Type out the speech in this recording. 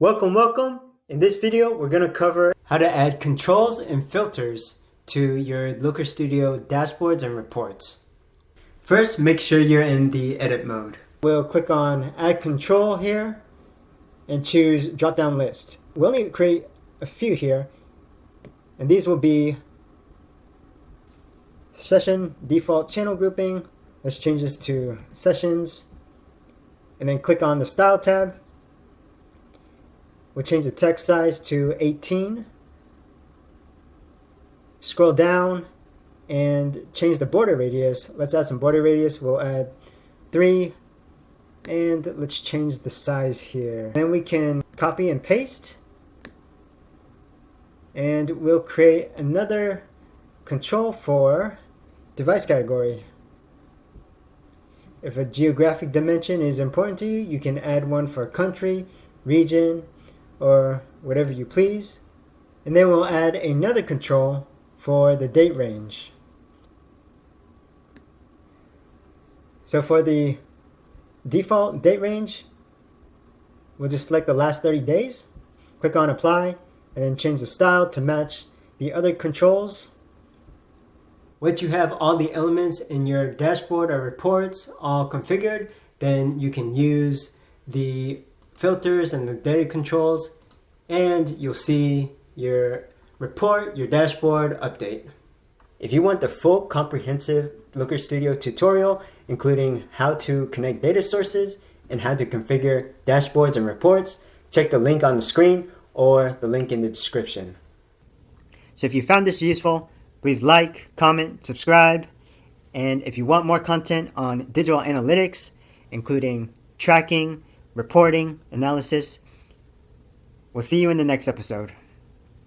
Welcome, welcome. In this video, we're going to cover how to add controls and filters to your Looker Studio dashboards and reports. First, make sure you're in the edit mode. We'll click on add control here and choose drop down list. We'll only create a few here, and these will be session default channel grouping. Let's change this to sessions, and then click on the style tab. We'll change the text size to 18. Scroll down and change the border radius. Let's add some border radius. We'll add 3. And let's change the size here. Then we can copy and paste. And we'll create another control for device category. If a geographic dimension is important to you, you can add one for country, region, or whatever you please. And then we'll add another control for the date range. So for the default date range, we'll just select the last 30 days, click on apply, and then change the style to match the other controls. Once you have all the elements in your dashboard or reports all configured, then you can use the filters and the data controls, and you'll see your report, your dashboard update. If you want the full comprehensive Looker Studio tutorial, including how to connect data sources and how to configure dashboards and reports, check the link on the screen or the link in the description. So if you found this useful, please like, comment, subscribe, and if you want more content on digital analytics, including tracking, reporting, analysis, we'll see you in the next episode.